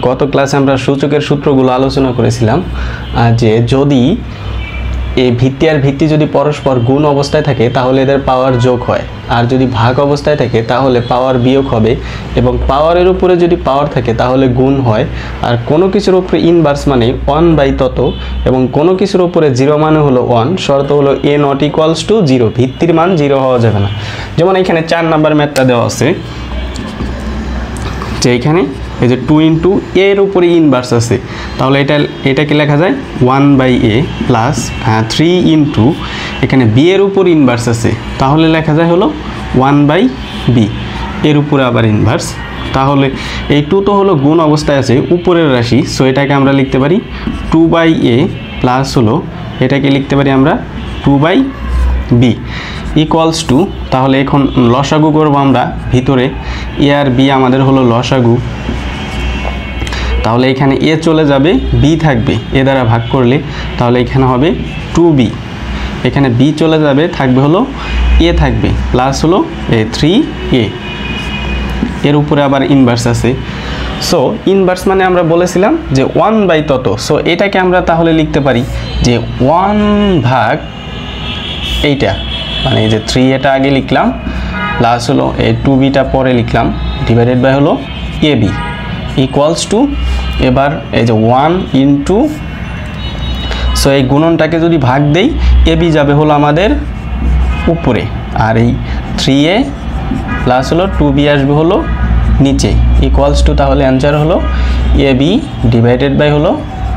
গত ক্লাসে আমরা সূচকের সূত্রগুলো আলোচনা করেছিলাম যে যদি এই ভিত্তি আর ভিত্তি যদি পরস্পর গুণ অবস্থায় থাকে তাহলে এদের পাওয়ার যোগ হয়, আর যদি ভাগ অবস্থায় থাকে তাহলে পাওয়ার বিয়োগ হবে, এবং পাওয়ারের উপরে যদি পাওয়ার থাকে তাহলে গুণ হয়, আর কোনো কিছুর উপরে ইনভার্স মানে 1 তত, এবং কোনো কিছুর উপরে 0 মানে হলো 1, শর্ত হলো a নট ইকুয়ালস টু 0, ভিত্তির মান 0 হওয়া যাবে না। যেমন এখানে 4 নাম্বার ম্যাথটা দেওয়া আছে যে এখানে এই যে 2 ইন্টু এর উপরে ইনভার্স আছে, তাহলে এটাকে লেখা যায় 1/a প্লাস 3 ইন্টু এখানে b এর উপর ইনভার্স আছে, তাহলে লেখা যায় হলো 1/b এর উপরে আবার ইনভার্স। তাহলে এই 2 তো হলো গুণ অবস্থায় আছে উপরের রাশি, সো এটাকে আমরা লিখতে পারি 2/a প্লাস হলো এটাকে লিখতে পারি আমরা 2/b ইকুয়ালস টু, তাহলে এখন লসাগু করবো আমরা, ভিতরে a আর b আমাদের হলো লসাগু, তাহলে এখানে a চলে যাবে, b থাকবে, a দ্বারা ভাগ করলে, তাহলে এখানে হবে 2b, এখানে b চলে যাবে, থাকবে হলো a থাকবে, প্লাস হলো 3a, এর উপরে আবার ইনভার্স আছে। সো ইনভার্স মানে আমরা বলেছিলাম যে 1 তত, সো এটাকে আমরা তাহলে লিখতে পারি যে 1 ভাগ এইটা, মানে এই যে 3 এটা আগে লিখলাম, প্লাস হলো এই 2bটা পরে লিখলাম, ডিভাইডেড বাই হলো ab ইকুয়ালস টু, এবার এই যে 1 ইন্টু, সো এই গুণনটাকে যদি ভাগ দেই ab যাবে হলো আমাদের উপরে, আর এই 3a প্লাস হলো 2b আসবে হলো নিচে, ইকুয়ালস টু, তাহলে অ্যান্সার হলো ab ডিভাইডেড বাই হলো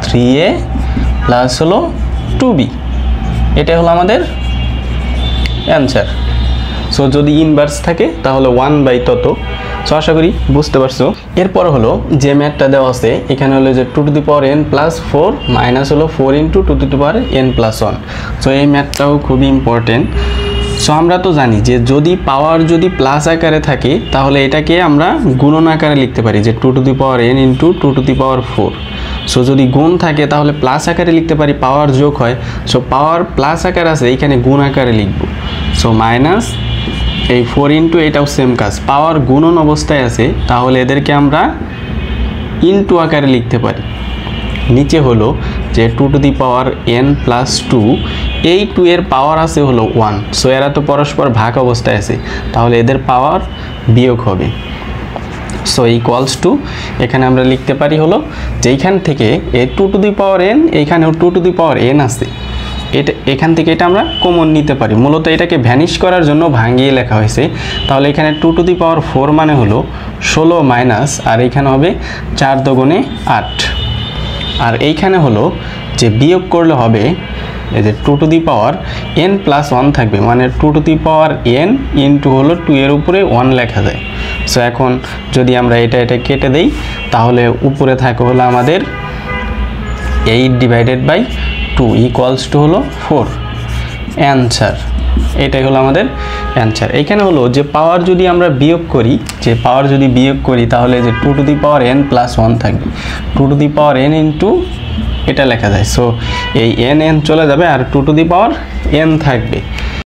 3a প্লাস হলো 2b, এটা হলো আমাদের অ্যান্সার। সো যদি ইনভার্স থাকে তাহলে 1 তত। সো আশা করি বুঝতে পারছো। এরপর হলো যে ম্যাথটা দেওয়া আছে এখানে হলো যে 2n + 4 মাইনাস হলো 4 ইন্টু 2n + 1। সো এই ম্যাথটাও খুবই ইম্পর্টেন্ট। সো আমরা তো জানি যে যদি পাওয়ার যদি প্লাস আকারে থাকে তাহলে এটাকে আমরা গুণন আকারে লিখতে পারি যে 2n ইন্টু 2 সো যদি গুণ থাকে তাহলে প্লাস আকারে লিখতে পারি, পাওয়ার যোগ হয়, সো পাওয়ার প্লাস আকার আছে এখানে গুণ আকারে লিখব। সো মাইনাস এই 4 ইন্টু, এটাও সেম কাজ, পাওয়ার গুণন অবস্থায় আছে তাহলে এদেরকে আমরা ইন্টু আকারে লিখতে পারি। নিচে হলো যে 2n + 2, এই 2 এর পাওয়ার আছে হলো 1, সো এরা তো পরস্পর ভাগ অবস্থায় আছে, তাহলে এদের পাওয়ার বিয়োগ হবে। সো ইকুয়ালস টু, এখানে আমরা লিখতে পারি হলো যে এইখান থেকে এই 2n, এইখানেও 2n আছে, এটা এখান থেকে এটা আমরা কমন নিতে পারি, মূলত এটাকে ভ্যানিশ করার জন্য ভাঙিয়ে লেখা হয়েছে। তাহলে এখানে 2 মানে হলো 16 মাইনাস, আর এইখানে হবে 4 দুগুণে 8, আর এইখানে হলো যে বিয়োগ করলে হবে এই যে 2n + 1 থাকবে, মানে 2n ইন্টু হলো 2 এর উপরে 1 লেখা যায়। সো এখন যদি আমরা এটা কেটে দেই তাহলে উপরে থাকে হলো আমাদের 8 ডিভাইডেড বাই 2 ইকুয়ালস টু হলো 4, অ্যান্সার। এটাই হলো আমাদের অ্যান্সার। এখানে হলো যে পাওয়ার যদি আমরা বিয়োগ করি, তাহলে যে 2n + 1 থাকবে, 2n ইন্টু এটা লেখা যায়, সো এই n চলে যাবে আর 2n থাকবে।